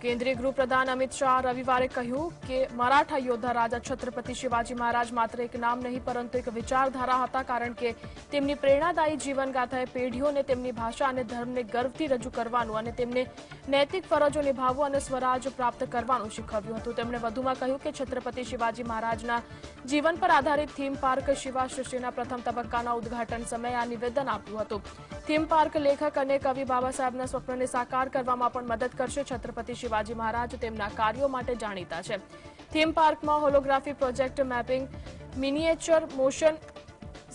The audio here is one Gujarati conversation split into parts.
કેન્દ્રીય ગૃહપ્રધાન અમિત શાહ રવિવારે કહ્યું કે મરાઠા યોદ્ધા રાજા છત્રપતિ શિવાજી મહારાજ માત્ર એક નામ નહીં પરંતુ એક વિચારધારા હતા, કારણ કે તેમની પ્રેરણાદાયી જીવનગાથાએ પેઢીઓને તેમની ભાષા અને ધર્મને ગર્વથી રજૂ કરવાનું અને તેમને નૈતિક ફરજો નિભાવવું અને સ્વરાજ પ્રાપ્ત કરવાનું શીખવ્યું હતું। તેમણે વધુમાં કહ્યું કે છત્રપતિ શિવાજી મહારાજના જીવન પર આધારિત થીમ પાર્ક શિવા સૃષ્ટિના પ્રથમ તબક્કાના ઉદ્ઘાટન સમયે આ નિવેદન આપ્યું હતું। થીમ પાર્ક લેખક અને કવિ બાબા સાહેબના સ્વપ્નને સાકાર કરવામાં પણ મદદ કરશે। છત્રપતિ શિવાજી મહારાજ તેમના કાર્યો માટે જાણીતા છે। થીમ પાર્કમાં holography project, mapping, miniature motion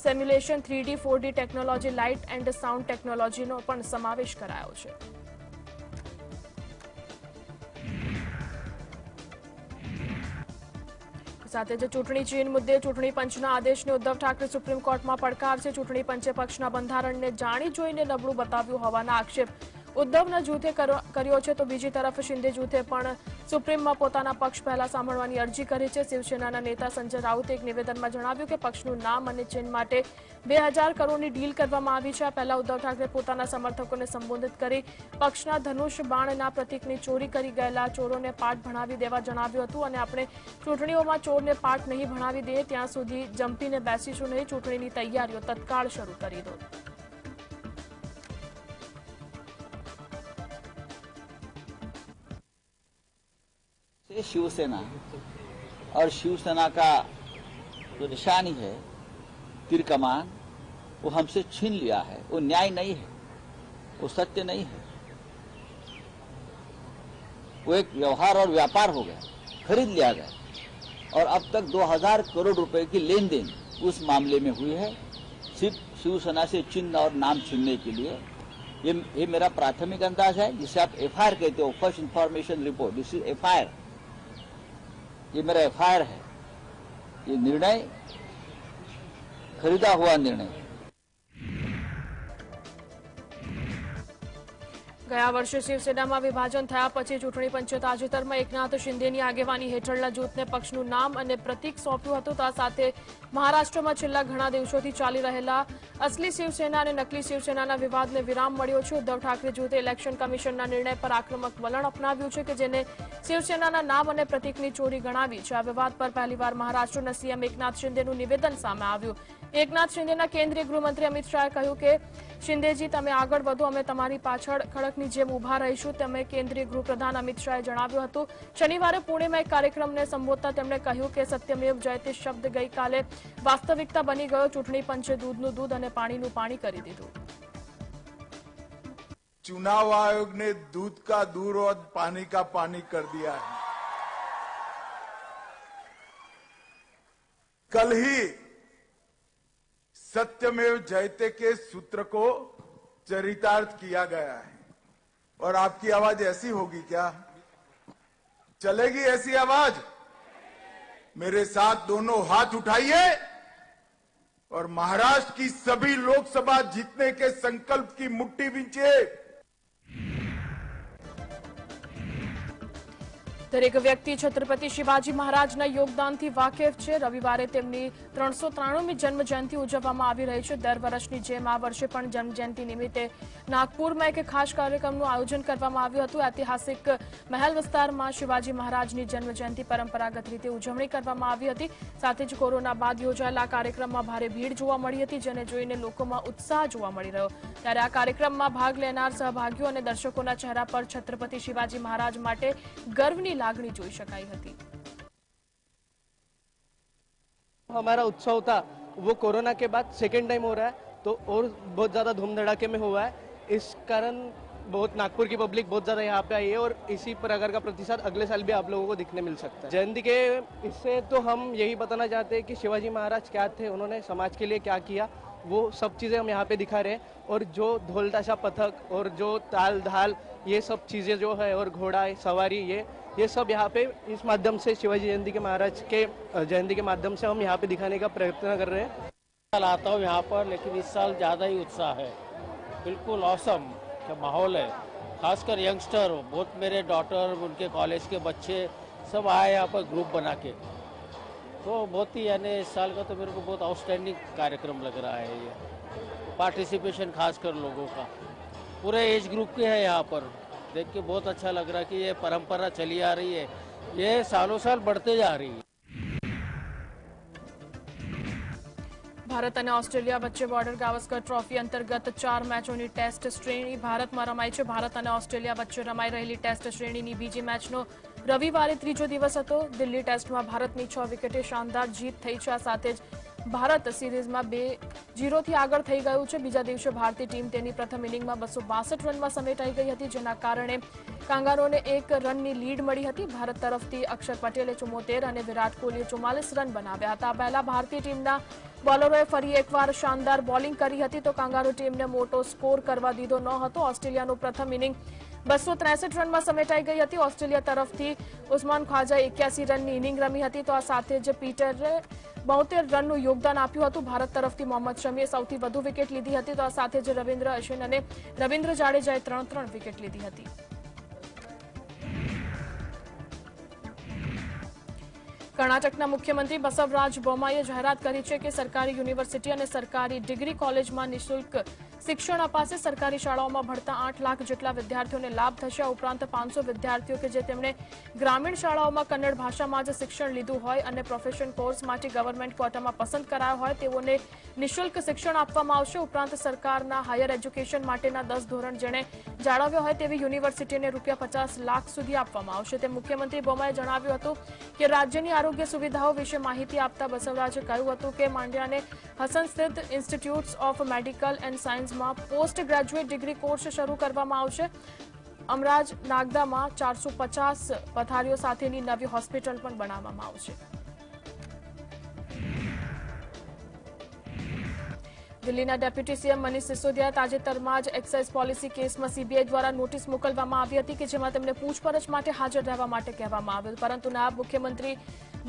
simulation, 3D 4D technology, light and sound ટેકનોલોજીનો પણ સમાવેશ કરાયો છે। સાથે જ ચૂંટણી ચીન મુદ્દે ચૂંટણી પંચના આદેશને ઉદ્ધવ ઠાકરે સુપ્રીમ કોર્ટમાં પડકારશે। ચૂંટણી પંચે પક્ષના બંધારણને જાણી જોઈને નબળું બતાવ્યું હોવાના આક્ષેપ ઉદ્ધવના જૂથે કર્યો છે, તો બીજી તરફ શિંદે જૂથે પણ સુપ્રીમમાં પોતાના પક્ષ પહેલા સાંભળવાની અરજી કરી છે। શિવસેનાના નેતા સંજય રાઉતે એક નિવેદનમાં જણાવ્યું કે પક્ષનું નામ અને ચિહ્ન માટે 2000 કરોડની ડીલ કરવામાં આવી છે। આ પહેલા ઉદ્ધવ ઠાકરે પોતાના સમર્થકોને સંબોધિત કરી પક્ષના ધનુષ બાણના પ્રતીકની ચોરી કરી ગયેલા ચોરોને પાઠ ભણાવી દેવા જણાવ્યું હતું અને આપણે ચૂંટણીઓમાં ચોરને પાઠ નહીં ભણાવી દઈએ ત્યાં સુધી જંપીને બેસીશું નહીં, ચૂંટણીની તૈયારીઓ તત્કાળ શરૂ કરી દો। शिवसेना और शिवसेना का जो निशानी है तीर कमान, वो हमसे छीन लिया है। वो न्याय नहीं है, वो सत्य नहीं है, वो एक व्यवहार और व्यापार हो गया, खरीद लिया गया। और अब तक 2000 करोड़ रुपए की लेन देन उस मामले में हुई है, सिर्फ शिवसेना से चिन्ह और नाम छीनने के लिए। ये मेरा प्राथमिक अंदाज है, जिसे आप FIR कहते हो, first information report. This is FIR, ये मेरा FIR है। ये निर्णय खरीदा हुआ निर्णय। ગયા વર્ષે શિવસેનામાં વિભાજન થયા પછી ચૂંટણી પંચે તાજેતરમાં એકનાથ શિંદેની આગેવાની હેઠળના જૂથને પક્ષનું નામ અને પ્રતીક સોંપ્યું હતું। તો આ સાથે મહારાષ્ટ્રમાં છેલ્લા ઘણા દિવસોથી ચાલી રહેલા અસલી શિવસેના અને નકલી શિવસેનાના વિવાદને વિરામ મળ્યો છે। ઉદ્ધવ ઠાકરે જૂથે ઇલેક્શન કમિશનના નિર્ણય પર આક્રમક વલણ અપનાવ્યું છે કે જેને શિવસેનાના નામ અને પ્રતીકની ચોરી ગણાવી છે। આ વિવાદ પર પહેલીવાર મહારાષ્ટ્રના સીએમ એકનાથ શિંદેનું નિવેદન સામે આવ્યું। એકનાથ શિંદેના કેન્દ્રીય ગૃહમંત્રી અમિત શાહે કહ્યું કે શિંદેજી, તમે આગળ વધો, અમે તમારી પાછળ ખડકની જેમ ઉભા રહીશું, તેમ કેન્દ્રીય ગૃહપ્રધાન અમિત શાહે જણાવ્યું હતું। શનિવારે પુણેમાં એક કાર્યક્રમને સંબોધતા તેમણે કહ્યું કે સત્યમેવ જયતે શબ્દ ગઈકાલે વાસ્તવિકતા બની ગયો। ચૂંટણી પંચે દૂધનું દૂધ અને પાણીનું પાણી કરી દીધું। चुनाव आयोग ने दूध का दूध और पानी का पानी कर दिया है। कल ही सत्यमेव जयते के सूत्र को चरितार्थ किया गया है और आपकी आवाज ऐसी होगी क्या? चलेगी ऐसी आवाज? मेरे साथ दोनों हाथ उठाइए और महाराष्ट्र की सभी लोकसभा जीतने के संकल्प की मुट्ठी बींचिए। દરેક વ્યક્તિ છત્રપતિ શિવાજી મહારાજના યોગદાનથી વાકેફ છે। રવિવારે તેમની 393મી જન્મ જયંતિ ઉજવવામાં આવી રહી છે। દર વર્ષની જેમ આ વર્ષે પણ જન્મ જયંતિ નિમિત્તે નાગપુરમાં એક ખાસ કાર્યક્રમનું આયોજન કરવામાં આવ્યું હતું। ઐતિહાસિક મહેલ વિસ્તારમાં શિવાજી મહારાજની જન્મ જયંતિ પરંપરાગત રીતે ઉજવણી કરવામાં આવી હતી। સાથે જ કોરોના બાદ યોજાયેલા આ કાર્યક્રમમાં ભારે ભીડ જોવા મળી હતી, જેને જોઈને લોકોમાં ઉત્સાહ જોવા મળી રહ્યો। ત્યારે આ કાર્યક્રમમાં ભાગ લેનાર સહભાગીઓ અને દર્શકોના ચહેરા પર છત્રપતિ શિવાજી મહારાજ માટે ગર્વની लागणी જોઈ શકાઈ હતી। हमारा उत्सव था वो कोरोना के बाद सेकेंड टाइम हो रहा है, तो और बहुत ज़्यादा धूम धड़ाके में हुआ है। इस कारण बहुत नागपुर की पब्लिक बहुत ज़्यादा यहाँ पे आई है और इसी प्रकार का प्रतिसाद अगले साल भी आप लोगों को दिखने मिल सकता है। जयंती के इससे तो हम यही बताना चाहते हैं कि शिवाजी महाराज क्या थे, उन्होंने समाज के लिए क्या किया, वो सब चीज़ें हम यहाँ पे दिखा रहे हैं। और जो ढोल ताशा पथक और जो ताल धाल ये सब चीज़ें जो है और घोड़ा सवारी ये सब यहाँ पे इस माध्यम से शिवाजी जयंती के महाराज के जयंती के माध्यम से हम यहाँ पे दिखाने का प्रयत्न कर रहे हैं। साल आता हूँ यहाँ पर, लेकिन इस साल ज़्यादा ही उत्साह है। बिल्कुल ऑसम का माहौल है, खासकर यंगस्टर, बहुत मेरे डॉटर, उनके कॉलेज के बच्चे सब आए यहाँ पर ग्रुप बना के। तो बहुत ही यानी इस साल का तो मेरे को बहुत आउटस्टैंडिंग कार्यक्रम लग रहा है। ये पार्टिसिपेशन खासकर लोगों का पूरे एज ग्रुप के है यहाँ पर, देख के बहुत अच्छा लग रहा है कि ये परंपरा चली आ रही है, ये सालों साल बढ़ते जा रही है। ભારત અને ઓસ્ટ્રેલિયા વચ્ચે બોર્ડર ગાવસ્કર ટ્રોફી અંતર્ગત 4 મેચોની ટેસ્ટ શ્રેણી ભારતમાં રમાઈ છે. ભારત અને ઓસ્ટ્રેલિયા વચ્ચે રમાઈ રહેલી ટેસ્ટ શ્રેણીની બીજી મેચનો રવિવારે ત્રીજો દિવસ હતો. દિલ્હી ટેસ્ટમાં ભારતની 6 વિકેટે શાનદાર જીત થઈ છે. આ સાથે જ ભારત સિરીઝમાં 2-0થી આગળ થઈ ગયું છે. બીજા દિવસે ભારતીય ટીમ તેની પ્રથમ ઇનિંગમાં 262 રનમાં સમેટાઈ ગઈ હતી, જેના કારણે કાંગારોને 1 રનની લીડ મળી હતી. ભારત તરફથી અક્ષર પટેલે 74 અને વિરાટ કોહલીએ 44 રન બનાવ્યા હતા. પહેલા ભારતીય ટીમના બોલરોએ ફરી એકવાર શાનદાર બોલિંગ કરી હતી, તો કાંગારો ટીમને મોટો સ્કોર કરવા દીધો ન હતો. ઓસ્ટ્રેલિયાનું પ્રથમ ઇનિંગ 263 રનમાં સમેટાઈ ગઈ હતી. ઓસ્ટ્રેલિયા તરફથી ઉસ્માન ખ્વાજાએ 81 રનની ઇનિંગ રમી હતી, તો આ સાથે જ પીટરે 72 રનનું યોગદાન આપ્યું હતું. ભારત તરફથી મોહમ્મદ શમીએ સૌથી વધુ વિકેટ લીધી હતી, તો આ સાથે જ રવિન્દ્ર અશ્વિન અને રવિન્દ્ર જાડેજાએ 3 વિકેટ લીધી હતી. કર્ણાટકના મુખ્યમંત્રી બસવરાજ બોમ્માઈએ જાહેરાત કરી છે કે સરકારી યુનિવર્સિટી અને સરકારી ડિગ્રી કોલેજમાં નિઃશુલ્ક શિક્ષણ અપાશે. સરકારી શાળાઓમાં ભણતા 8 લાખ જેટલા વિદ્યાર્થીઓને લાભ થશે. આ ઉપરાંત 500 વિદ્યાર્થીઓ કે જે તેમણે ગ્રામીણ શાળાઓમાં કન્નડ ભાષામાં જ શિક્ષણ લીધું હોય અને પ્રોફેશન કોર્સ માટે ગવર્મેન્ટ ક્વોટામાં પસંદ કરાયા હોય તેઓને નિઃશુલ્ક શિક્ષણ આપવામાં આવશે. ઉપરાંત સરકારના હાયર એજ્યુકેશન માટેના 10 ધોરણ જેણે જાળવ્યા હોય તેવી યુનિવર્સિટીને ₹50 લાખ સુધી આપવામાં આવશે. તે મુખ્યમંત્રી બોમ્માએ જણાવ્યું હતું કે રાજ્યની આરોગ્ય સુવિધાઓ વિશે માહિતી આપતા બસવરાજે કહ્યું હતું કે માંડ્યાને હસન સ્થિત ઇન્સ્ટિટ્યૂટ્સ ઓફ મેડિકલ એન્ડ સાયન્સમાં પોસ્ટ ગ્રેજ્યુએટ ડિગ્રી કોર્સ શરૂ કરવામાં આવશે. અમરાજ નાગદામાં 450 પથારીઓ સાથેની નવી હોસ્પિટલ પણ બનાવવામાં આવશે. દિલ્હીના ડેપ્યુટી સીએમ મનીષ સિસોદિયાએ તાજેતરમાં જ એક્સાઇઝ પોલિસી કેસમાં સીબીઆઈ દ્વારા નોટિસ મોકલવામાં આવી હતી કે જેમાં તેમને પૂછપરછ માટે હાજર રહેવા માટે કહેવામાં આવ્યું, પરંતુ નાયબ મુખ્યમંત્રી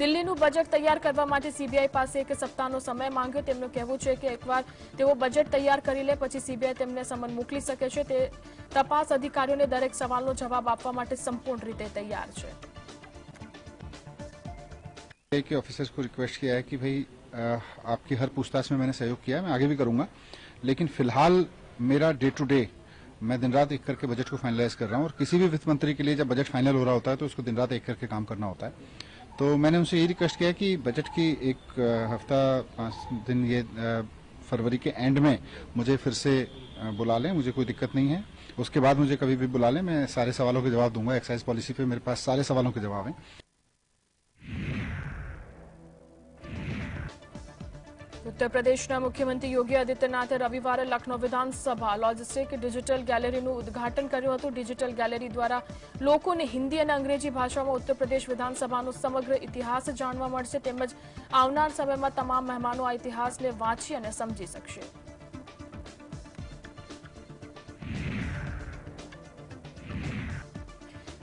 દિલ્હીનું બજેટ તૈયાર કરવા માટે સીબીઆઈ પાસે 1 સપ્તાહનો સમય માંગ્યો. તેમનું કહેવું છે કે એકવાર તેઓ બજેટ તૈયાર કરી લે પછી સીબીઆઈ તેમને સમન મોકલી શકે છે. તે તપાસ અધિકારીઓને દરેક સવાલનો જવાબ આપવા માટે સંપૂર્ણ રીતે તૈયાર છે. के ऑफिसर्स को रिक्वेस्ट किया है कि भाई आपकी हर पूछताछ में मैंने सहयोग किया है, मैं आगे भी करूंगा, लेकिन फिलहाल मेरा डे टू डे मैं दिन रात एक करके बजट को फाइनलाइज कर रहा हूं और किसी भी वित्त मंत्री के लिए जब बजट फाइनल हो रहा होता है तो उसको दिन रात एक करके काम करना होता है. तो मैंने उनसे यही रिक्वेस्ट किया कि बजट की एक हफ्ता 5 दिन ये फरवरी के एंड में मुझे फिर से बुला लें, मुझे कोई दिक्कत नहीं है. उसके बाद मुझे कभी भी बुला लें, मैं सारे सवालों के जवाब दूंगा. एक्साइज पॉलिसी पे मेरे पास सारे सवालों के जवाब हैं. ઉત્તર પ્રદેશના મુખ્યમંત્રી યોગી આદિત્યનાથે રવિવારે લખનૌ વિધાનસભા લોજિસ્ટિક ડિજિટલ ગેલેરીનું ઉદ્ઘાટન કર્યું હતું. ડિજિટલ ગેલેરી દ્વારા લોકોને હિન્દી અને અંગ્રેજી ભાષામાં ઉત્તર પ્રદેશ વિધાનસભાનો સમગ્ર ઇતિહાસ જાણવા મળશે, તેમજ આવનાર સમયમાં તમામ મહેમાનો આ ઇતિહાસને વાંચી અને સમજી શકશે.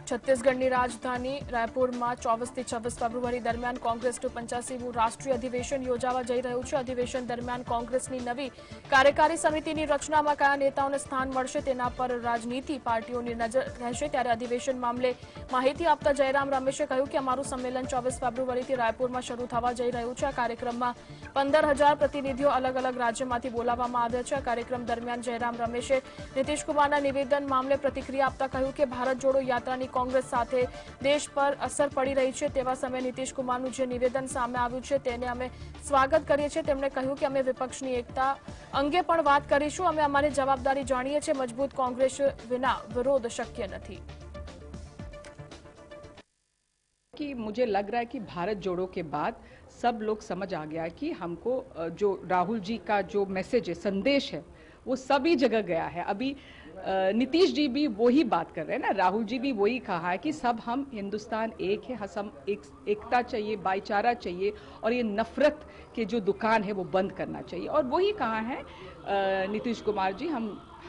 છત્તીસગઢની રાજધાની રાયપુરમાં 24 થી 26 ફેબ્રુઆરી દરમિયાન કોંગ્રેસનું 85મું રાષ્ટ્રીય અધિવેશન યોજાવા જઈ રહ્યું છે. અધિવેશન દરમિયાન કોંગ્રેસની નવી કાર્યકારી સમિતિની રચનામાં કયા નેતાઓને સ્થાન મળશે તેના પર રાજનીતિ પાર્ટીઓની નજર રહેશે. ત્યારે અધિવેશન મામલે માહિતી આપતા જયરામ રમેશે કહ્યું કે અમારું સંમેલન 24 ફેબ્રુઆરીથી રાયપુરમાં શરૂ થવા જઈ રહ્યું છે. આ કાર્યક્રમમાં 15,000 પ્રતિનિધિઓ અલગ અલગ રાજ્યમાંથી બોલાવવામાં આવ્યા છે. આ કાર્યક્રમ દરમિયાન જયરામ રમેશે નીતિશકુમારના નિવેદન મામલે પ્રતિક્રિયા આપતા કહ્યું કે ભારત જોડો યાત્રાની કોંગ્રેસ સાથે દેશ પર અસર પડી રહી છે. તેવા સમયે નીતિશકુમારનું જે નિવેદન સામે આવ્યું છે તેને અમે સ્વાગત કરીએ છીએ. તેમણે કહ્યું કે અમે વિપક્ષની એકતા અંગે પણ વાત કરીશું. અમે અમારી જવાબદારી જાણીએ છીએ. મજબૂત કોંગ્રેસ વિના વિરોધ શક્ય નથી. कि मुझे लग रहा है कि भारत जोड़ो के बाद सब लोग समझ आ गया कि हमको जो राहुल जी का जो मैसेज है, संदेश है, वो सभी जगह गया है. अभी नीतीश जी भी वही बात कर रहे हैं ना, राहुल जी भी वही कहा है कि सब हम हिंदुस्तान एक है, हम एकता चाहिए, भाईचारा चाहिए और ये नफरत के जो दुकान है वो बंद करना चाहिए. और वही कहा है नीतीश कुमार जी.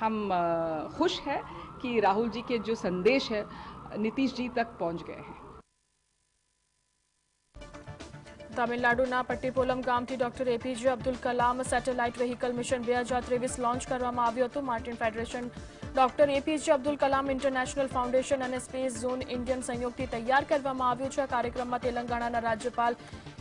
हम खुश है कि राहुल जी के जो संदेश है नीतीश जी तक पहुंच गए हैं. તમિલનાડુના પટ્ટીપોલમ ગામથી doctor APJ Abdul Kalam satellite vehicle mission 2023 launch કરવામાં આવ્યું હતું. Martin federation doctor APJ Abdul Kalam international foundation અને સ્પેસ ઝોન ઇન્ડિયન સંયોગથી તૈયાર કરવામાં આવ્યું છે. આ કાર્યક્રમમાં તેલંગાણાના રાજ્યપાલ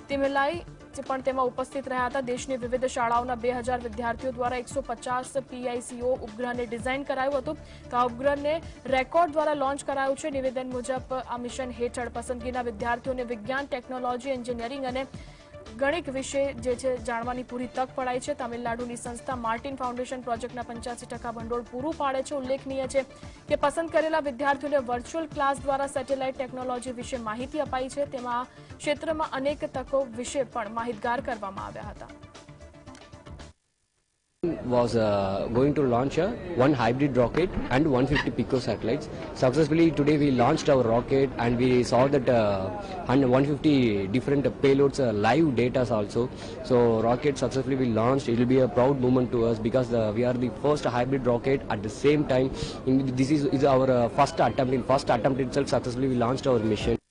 તિમલાઈ પણ તેમાં ઉપસ્થિત રહ્યા હતા. દેશની વિવિધ શાળાઓના 2000 વિદ્યાર્થીઓ દ્વારા 150 PICO ઉપગ્રહને ડિઝાઇન કરાયું હતું. તો આ ઉપગ્રહને રેકોર્ડ દ્વારા લોન્ચ કરાયું છે. નિવેદન મુજબ આ મિશન હેઠળ પસંદગીના વિદ્યાર્થીઓને વિજ્ઞાન, ટેકનોલોજી, એન્જિનિયરિંગ અને ગણિત વિશે જે છે જાણવાની પૂરી તક પડાય છે. તમિલનાડુની સંસ્થા માર્ટિન ફાઉન્ડેશન પ્રોજેક્ટના 85% ભંડોળ પૂરું પાડે છે. ઉલ્લેખનીય છે કે પસંદ કરેલા વિદ્યાર્થીઓને વર્ચ્યુઅલ ક્લાસ દ્વારા સેટેલાઇટ ટેકનોલોજી વિશે માહિતી અપાઈ છે. તેમાં ક્ષેત્રમાં અનેક તકો વિશે પણ માહિતગાર કરવામાં આવ્યા હતા. Was going to launch one hybrid rocket and 150 pico satellites. Successfully today we launched our rocket and we saw that 150 different payloads, live data also. So rocket successfully we launched. It will be a proud moment to us because we are the first hybrid rocket at the same time. This is our first attempt. In first attempt itself successfully we launched our mission.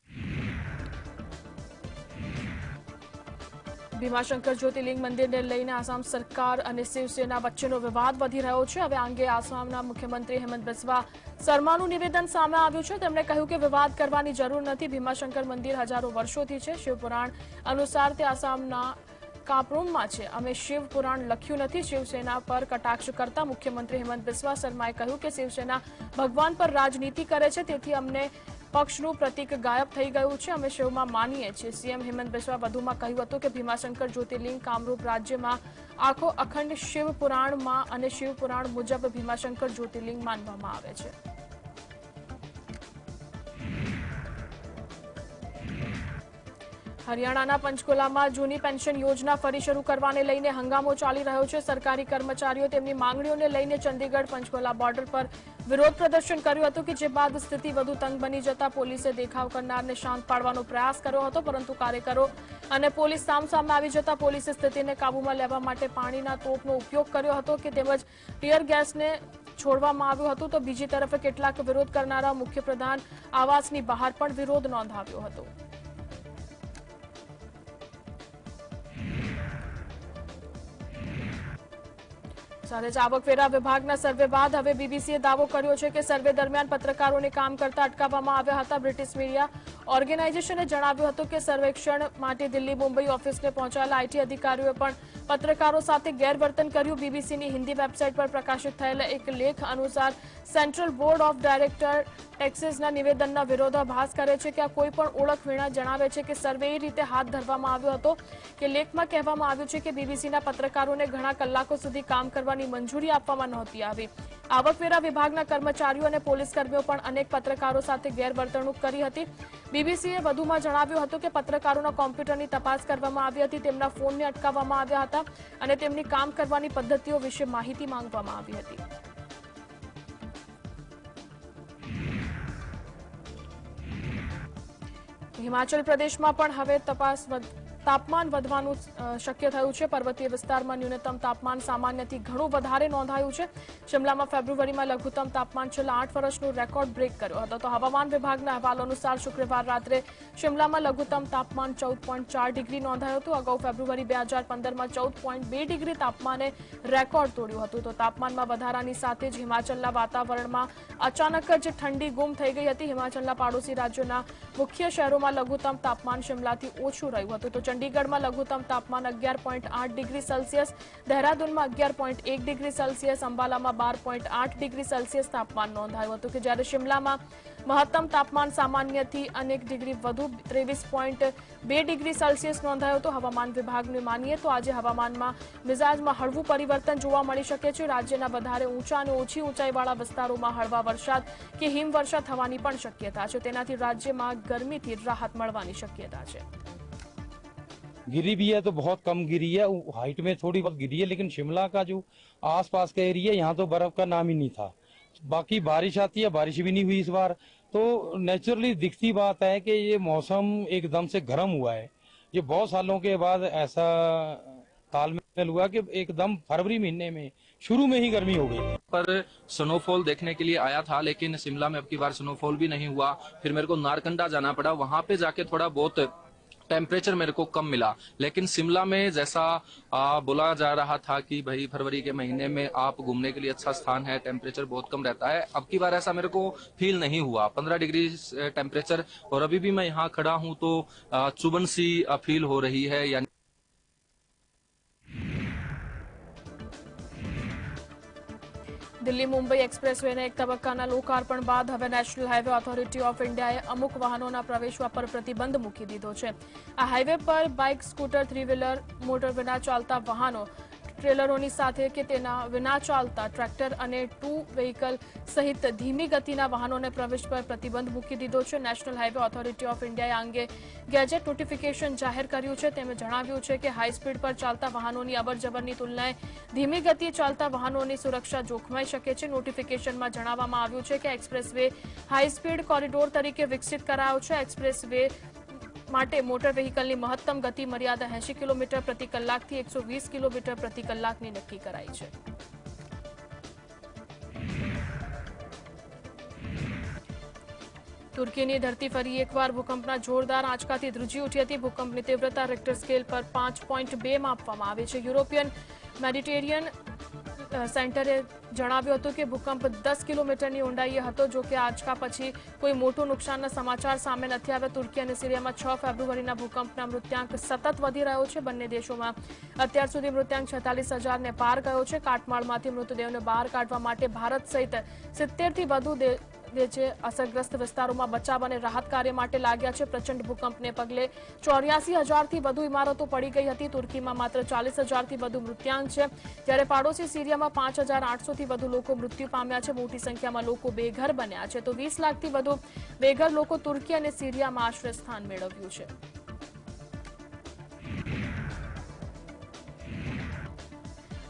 Bhimashankar જ્યોતિર્લિંગ મંદિરને લઈને આસામ સરકાર અને શિવસેના વચ્ચેનો વિવાદ વધી રહ્યો છે. હવે આ અંગે આસામના મુખ્યમંત્રી હેમંત બિસ્વા શર્માનું નિવેદન સામે આવ્યું છે. તેમણે કહ્યું કે વિવાદ કરવાની જરૂર નથી. ભીમાશંકર મંદિર હજારો વર્ષોથી છે. શિવપુરાણ અનુસાર તે આસામના કાપરોમમાં છે. અમે શિવ પુરાણ લખ્યું નથી. શિવસેના પર કટાક્ષ કરતા મુખ્યમંત્રી હેમંત બિસ્વા શર્માએ કહ્યું કે શિવસેના ભગવાન પર રાજનીતિ કરે છે. તેથી અમને પક્ષનું પ્રતીક ગાયબ થઈ ગયું છે. અમે શિવમાં માનીએ છીએ. સીએમ હેમંત બિસ્વા વધુમાં કહ્યું હતું કે ભીમાશંકર જ્યોતિર્લિંગ કામરૂપ રાજ્યમાં આખો અખંડ શિવ પુરાણમાં અને શિવ પુરાણ મુજબ ભીમાશંકર જ્યોતિર્લિંગ માનવામાં આવે છે. હરિયાણાના પંચકુલામાં જૂની પેન્શન યોજના ફરી શરૂ કરવાને લઈને હંગામો ચાલી રહ્યો છે. સરકારી કર્મચારીઓ તેમની માંગણીઓને લઈને ચંદીગઢ પંચકુલા બોર્ડર પર વિરોધ પ્રદર્શન કર્યું હતું કે જે બાદ સ્થિતિ વધુ તંગ બની જતા પોલીસે દેખાવ કરનારને શાંત પાડવાનો પ્રયાસ કર્યો હતો. પરંતુ કાર્યકરો અને પોલીસ સામસામે આવી જતા પોલીસે સ્થિતિને કાબૂમાં લેવા માટે પાણીના તોપનો ઉપયોગ કર્યો હતો કે તેમજ ટીયર ગેસને છોડવામાં આવ્યું હતું. તો બીજી તરફ કેટલાક વિરોધ કરનારા મુખ્યપ્રધાન આવાસની બહાર પણ વિરોધ નોંધાવ્યો હતો. સાથે જ આવકવેરા વિભાગના સર્વે બાદ હવે બીબીસીએ દાવો કર્યો છે કે સર્વે દરમિયાન પત્રકારોને કામ કરતા અટકાવવામાં આવ્યા હતા. બ્રિટિશ મીડિયા ઓર્ગેનાઇઝેશને જણાવ્યું હતું કે સર્વેક્ષણ માટે દિલ્હી, મુંબઈ ઓફિસને પહોંચેલા આઈટી અધિકારીઓએ પણ પત્રકારો સાથે ગેરવર્તન કર્યું. બીબીસીની હિન્દી વેબસાઇટ પર પ્રકાશિત થયેલા એક લેખ અનુસાર સેન્ટ્રલ બોર્ડ ઓફ ડાયરેક્ટર ટેક્સીસના નિવેદનના વિરોધાભાસ કરે છે કે આ કોઈ પણ ઓળખ વિના જણાવે છે કે સર્વે એ રીતે હાથ ધરવામાં આવ્યો હતો કે લેખમાં કહેવામાં આવ્યું છે કે બીબીસીના પત્રકારોને ઘણા કલાકો સુધી કામ કરવાની મંજૂરી આપવામાં નહોતી આવી. આવકવેરા વિભાગના કર્મચારીઓ અને પોલીસ કર્મીઓ પણ અનેક પત્રકારો સાથે ગેરવર્તણૂક કરી હતી. બીબીસીએ વધુમાં જણાવ્યું હતું કે પત્રકારોના કોમ્પ્યુટરની તપાસ કરવામાં આવી હતી, તેમના ફોનને અટકાવવામાં આવ્યા હતા અને તેમની કામ કરવાની પદ્ધતિઓ વિશે માહિતી માંગવામાં આવી હતી. હિમાચલ પ્રદેશમાં પણ હવે તાપમાન વધવાનું શક્ય થયું છે. પર્વતીય વિસ્તારમાં ન્યૂનતમ તાપમાન સામાન્યથી ઘણું વધારે નોંધાયું છે. શિમલામાં ફેબ્રુઆરીમાં લઘુત્તમ તાપમાન છેલ્લા 8 વર્ષનું રેકોર્ડ બ્રેક કર્યો હતો. તો હવામાન વિભાગના અહેવાલ અનુસાર શુક્રવાર રાત્રે શિમલામાં લઘુત્તમ તાપમાન 14.4 ડિગ્રી નોંધાયું હતું. અગાઉ ફેબ્રુઆરી 2015માં 14.2 ડિગ્રી તાપમાને રેકોર્ડ તોડ્યું હતું. તો તાપમાનમાં વધારાની સાથે જ હિમાચલના વાતાવરણમાં અચાનક જ ઠંડી ગુમ થઈ ગઈ હતી. હિમાચલના પાડોશી રાજ્યોના મુખ્ય શહેરોમાં લઘુત્તમ તાપમાન શિમલાથી ઓછું રહ્યું હતું. તો ચંડીગઢમાં લઘુત્તમ તાપમાન 11.8 ડિગ્રી સેલ્સિયસ, દહેરાદૂનમાં 11.1 ડિગ્રી સેલ્સિયસ, અંબાલામાં 12.8 ડિગ્રી સેલ્સિયસ તાપમાન નોંધાયું હતું કે જ્યારે શિમલામાં મહત્તમ તાપમાન સામાન્યથી અનેક ડિગ્રી વધુ 23.2 ડિગ્રી સેલ્સિયસ નોંધાયું હતું. હવામાન વિભાગને માનીએ તો આજે હવામાનમાં મિજાજમાં હળવું પરિવર્તન જોવા મળી શકે છે. રાજ્યના વધારે ઊંચા અને ઓછી ઊંચાઈવાળા વિસ્તારોમાં હળવા વરસાદ કે હિમવર્ષા થવાની પણ શક્યતા છે. તેનાથી રાજ્યમાં ગરમીથી રાહત મળવાની શક્યતા છે. गिरी भी है तो बहुत कम गिरी है, हाइट में थोड़ी बहुत गिरी है, लेकिन शिमला का जो आसपास का एरिया है यहाँ तो बर्फ का नाम ही नहीं था. बाकी बारिश आती है, बारिश भी नहीं हुई इस बार. तो नेचुरली दिखती बात है कि ये मौसम एकदम से गर्म हुआ है. ये बहुत सालों के बाद ऐसा तालमेल हुआ कि एकदम फरवरी महीने में शुरू में ही गर्मी हो गई. पर स्नोफॉल देखने के लिए आया था, लेकिन शिमला में अब की बार स्नोफॉल भी नहीं हुआ. फिर मेरे को नारकंडा जाना पड़ा, वहां पे जाके थोड़ा बहुत टेम्परेचर मेरे को कम मिला. लेकिन शिमला में जैसा बोला जा रहा था कि भाई फरवरी के महीने में आप घूमने के लिए अच्छा स्थान है, टेम्परेचर बहुत कम रहता है, अब की बार ऐसा मेरे को फील नहीं हुआ. 15 डिग्री टेम्परेचर और अभी भी मैं यहाँ खड़ा हूँ तो चुभन सी फील हो रही है. यानी દિલ્હી મુંબઈ એક્સપ્રેસવેના એક તબક્કાના લોકાર્પણ બાદ હવે નેશનલ હાઈવે ઓથોરિટી ઓફ ઇન્ડિયાએ અમુક વાહનોના પ્રવેશવા પર પ્રતિબંધ મૂકી દીધો છે. આ હાઈવે પર bike, scooter, three wheeler, motor વિના ચાલતા વાહનો, ટ્રેલરોની સાથે કે તેના વિના ચાલતા ટ્રેક્ટર અને ટુ વ્હીકલ સહિત ધીમી ગતિના વાહનોને પ્રવેશ પર પ્રતિબંધ મૂકી દીધો છે. નેશનલ હાઈવે ઓથોરિટી ઓફ ઇન્ડિયાએ આ અંગે ગેજેટ નોટિફિકેશન જાહેર કર્યું છે. તેમણે જણાવ્યું છે કે હાઈ સ્પીડ પર ચાલતા વાહનોની અવરજવરની તુલનાએ ધીમી ગતિએ ચાલતા વાહનોની સુરક્ષા જોખમાઈ શકે છે. નોટિફિકેશનમાં જણાવવામાં આવ્યું છે કે એક્સપ્રેસવે હાઈ સ્પીડ કોરિડોર તરીકે વિકસિત કરાયો છે. એક્સપ્રેસવે માટે મોટર વ્હીકલની મહત્તમ ગતિ મર્યાદા 80 કિલોમીટર પ્રતિ કલાકથી 120 કિલોમીટર પ્રતિ કલાકની નક્કી કરાઈ છે. તુર્કીની ધરતી ફરી એકવાર ભૂકંપના જોરદાર આંચકાથી ધ્રુજી ઉઠી હતી. ભૂકંપની તીવ્રતા રેક્ટર સ્કેલ પર 5.2 માપવામાં આવે છે. યુરોપિયન મેડિટેરિયન સેન્ટરે જણાવ્યું હતું કે ભૂકંપ 10 કિલોમીટરની ઊંડાઈએ હતો. જો કે આંચકા પછી કોઈ મોટું નુકસાનના સમાચાર સામે નથી આવ્યા. તુર્કી અને સિરિયામાં 6 ફેબ્રુઆરીના ભૂકંપના મૃત્યાંક સતત વધી રહ્યો છે. બંને દેશોમાં અત્યાર સુધી મૃત્યાંક 46,000ને પાર ગયો છે. કાટમાળમાંથી મૃતદેહોને બહાર કાઢવા માટે ભારત સહિત 70થી વધુ દેશે અસરગ્રસ્ત વિસ્તારોમાં બચાવ અને રાહત કાર્ય માટે લાગ્યા છે. પ્રચંડ ભૂકંપને પગલે 84,000થી વધુ ઇમારતો પડી ગઈ હતી. તુર્કીમાં માત્ર 40,000થી વધુ મૃત્યાંક છે, જ્યારે પાડોશી સિરિયામાં 5,800થી વધુ લોકો મૃત્યુ પામ્યા છે. મોટી સંખ્યામાં લોકો બેઘર બન્યા છે, તો 20 લાખથી વધુ બેઘર લોકો તુર્કી અને સિરિયામાં આશ્રય સ્થાન મેળવ્યું છે.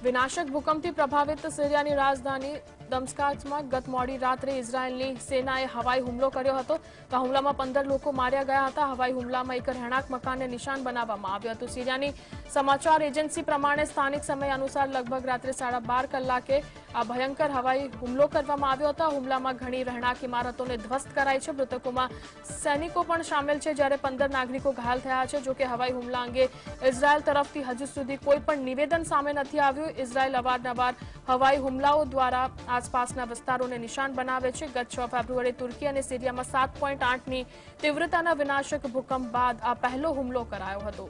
વિનાશક ભૂકંપથી પ્રભાવિત સિરિયાની રાજધાની દમસ્કાસમાં ગત મોડી રાત્રે ઇઝરાયેલની સેનાએ હવાઈ હુમલો કર્યો હતો. આ હુમલામાં 15 લોકો માર્યા ગયા હતા. હવાઈ હુમલામાં એક રહેણાંક મકાનને નિશાન બનાવવામાં આવ્યું હતું. સિરિયાની સમાચાર એજન્સી પ્રમાણે સ્થાનિક સમય અનુસાર લગભગ રાત્રે 12:30 કલાકે આ ભયંકર હવાઈ હુમલો કરવામાં આવ્યો હતો. હુમલામાં ઘણી રહેણાંક ઇમારતોને ધ્વસ્ત કરાઈ છે. મૃતકોમાં સૈનિકો પણ સામેલ છે, જ્યારે 15 નાગરિકો ઘાયલ થયા છે. જોકે હવાઈ હુમલા અંગે ઇઝરાયેલ તરફથી હજુ સુધી કોઈ પણ નિવેદન સામે નથી આવ્યું. ઇઝરાયેલ અવારનવાર હવાઈ હુમલાઓ દ્વારા આસપાસના વિસ્તારોને નિશાન બનાવે છે. ગત 6 ફેબ્રુઆરી તુર્કી અને સિરિયામાં 7.8ની તીવ્રતાના વિનાશક ભૂકંપ બાદ આ પહેલો હુમલો કરાયો હતો.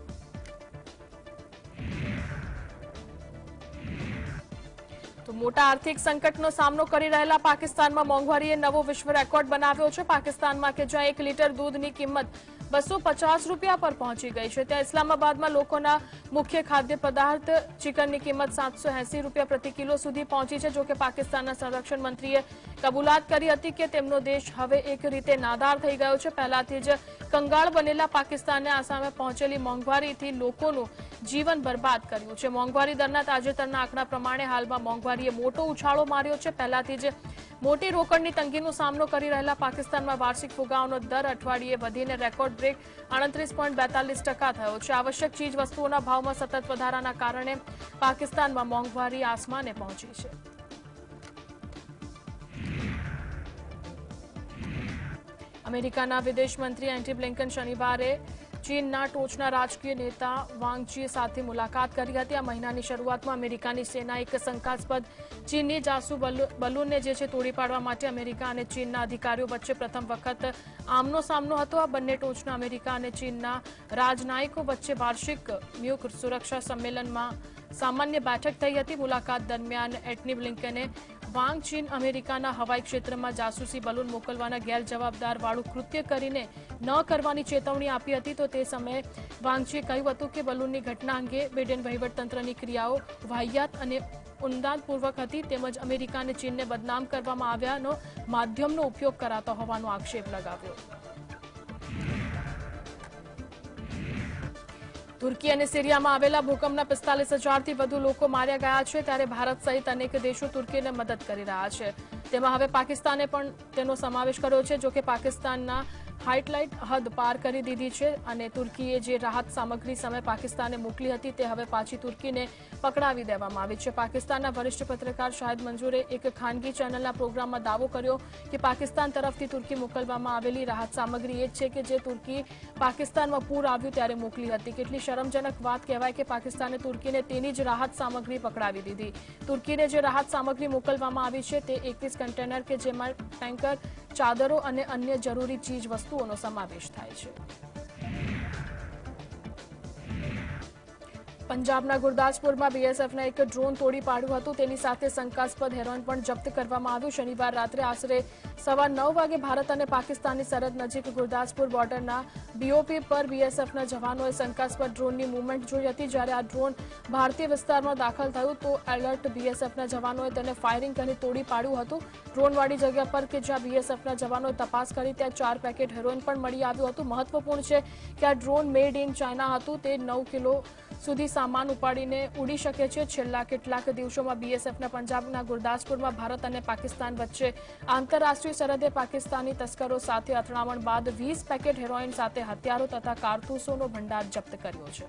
તો મોટા આર્થિક સંકટનો સામનો કરી રહેલા પાકિસ્તાનમાં મોંઘવારીએ નવો વિશ્વ રેકોર્ડ બનાવ્યો છે. પાકિસ્તાનમાં કે જ્યાં 1 લીટર દૂધની કિંમત 250 રૂપિયા પર પહોંચી ગઈ છે, ત્યાં ઇસ્લામાબાદમાં લોકોના મુખ્ય ખાદ્ય પદાર્થ ચિકનની કિંમત 780 રૂપિયા પ્રતિ કિલો સુધી પહોંચી છે. જો કે પાકિસ્તાનના સંરક્ષણ મંત્રીએ કબૂલાત કરી હતી કે તેમનો દેશ હવે એક રીતે નાદાર થઈ ગયો છે. પહેલાથી જ કંગાળ બનેલા પાકિસ્તાને આ સામે પહોંચેલી મોંઘવારીથી લોકોનું જીવન બરબાદ કર્યું છે. મોંઘવારી દરના તાજેતરના આંકડા પ્રમાણે હાલમાં મોંઘવારીએ મોટો ઉછાળો માર્યો છે. પહેલાથી જ મોટી રોકડની તંગીનો સામનો કરી રહેલા પાકિસ્તાનમાં વાર્ષિક ફુગાવાનો દર અઠવાડિયે વધીને રેકોર્ડ બ્રેક 38.42% થયો છે. આવશ્યક ચીજ વસ્તુઓના ભાવમાં સતત વધારાના કારણે પાકિસ્તાનમાં મોંઘવારી આસમાને પહોંચી છે. અમેરિકાના વિદેશ મંત્રી એન્ટી બ્લિંકન શનિવારે ચીનના ટોચના રાજકીય નેતા વાંગ જી સાથે મુલાકાત કરી હતી. આ મહિનાની શરૂઆતમાં અમેરિકાની સેના એક શંકાસ્પદ ચીનની જાસૂસ બલૂનને જે છે તોડી પાડવા માટે અમેરિકા અને ચીનના અધિકારીઓ વચ્ચે પ્રથમ વખત આમનો સામનો હતો. આ બંને ટોચના અમેરિકા અને ચીનના રાજનાયકો વચ્ચે વાર્ષિક મ્યુક સુરક્ષા સંમેલનમાં સામાન્ય બેઠક થઈ હતી. મુલાકાત દરમિયાન એન્ટની બ્લિંકને વાંગ ચીન અમેરિકાના હવાઈ ક્ષેત્રમાં જાસૂસી બલૂન મોકલવાના ગેરજવાબદારવાળું કૃત્ય કરીને ન કરવાની ચેતવણી આપી હતી. તો તે સમયે વાંગચીએ કહ્યું હતું કે બલૂનની ઘટના અંગે બાઇડન વહીવટતંત્રની ક્રિયાઓ વાહિયાત અને ઊંડાણપૂર્વક હતી, તેમજ અમેરિકા અને ચીનને બદનામ કરવામાં આવ્યાનો માધ્યમનો ઉપયોગ કરાતો હોવાનો આક્ષેપ લગાવ્યો. તુર્કી અને સિરિયામાં આવેલા ભૂકંપના 45,000થી વધુ લોકો માર્યા ગયા છે, ત્યારે ભારત સહિત અનેક દેશો તુર્કીને મદદ કરી રહ્યા છે. તેમાં હવે પાકિસ્તાને પણ તેનો સમાવેશ કર્યો છે. જોકે પાકિસ્તાનના હાઇટલાઇટ હદ પાર કરી દીધી છે અને તુર્કીએ જે રાહત સામગ્રી સમય પાકિસ્તાને મોકલી હતી તે હવે પાછી તુર્કીને પકડાવી દેવામાં આવી છે. પાકિસ્તાનના વરિષ્ઠ પત્રકાર શાહિદ મંજૂરે એક ખાનગી ચેનલના પ્રોગ્રામમાં દાવો કર્યો કે પાકિસ્તાન તરફથી તુર્કી મોકલવામાં આવેલી રાહત સામગ્રી એ જ છે કે જે તુર્કી પાકિસ્તાનમાં પૂર આવ્યું ત્યારે મોકલી હતી. કેટલી શરમજનક વાત કહેવાય કે પાકિસ્તાને તુર્કીને તેની જ રાહત સામગ્રી પકડાવી દીધી. તુર્કીને જે રાહત સામગ્રી મોકલવામાં આવી છે તે 21 કન્ટેનર કે જેમાં ટેન્કર, ચાદરો અને અન્ય જરૂરી ચીજ વસ્તુઓનો સમાવેશ થાય છે. પંજાબના ગુરદાસપુરમાં બીએસએફના એક ડ્રોન તોડી પાડ્યું હતું. તેની સાથે શંકાસ્પદ હેરોઇન પણ જપ્ત કરવામાં આવ્યું. શનિવાર રાત્રે આશરે 9:15 વાગે ભારત અને પાકિસ્તાનની સરહદ નજીક ગુરદાસપુર બોર્ડરના બીઓપી પર બીએસએફના જવાનોએ શંકાસ્પદ ડ્રોનની મૂવમેન્ટ જોઈ હતી. જ્યારે આ ડ્રોન ભારતીય વિસ્તારમાં દાખલ થયું તો એલર્ટ બીએસએફના જવાનોએ તેને ફાયરિંગ કરી તોડી પાડ્યું હતું. ડ્રોનવાળી જગ્યા પર કે જ્યાં બીએસએફના જવાનોએ તપાસ કરી ત્યાં 4 પેકેટ હેરોઇન પણ મળી આવ્યું હતું. મહત્વપૂર્ણ છે કે આ ડ્રોન મેડ ઇન ચાઇના હતું. તે 9 કિલો સુધી સામાન ઉપાડીને ઉડી શકે છે. છેલ્લા કેટલાક દિવસોમાં બીએસએફના પંજાબના ગુરદાસપુરમાં ભારત અને પાકિસ્તાન વચ્ચે આંતરરાષ્ટ્રીય સરહદે પાકિસ્તાની તસ્કરો સાથે અથડામણ બાદ 20 પેકેટ હેરોઇન સાથે હથિયારો તથા કારતૂસોનો ભંડાર જપ્ત કર્યો છે.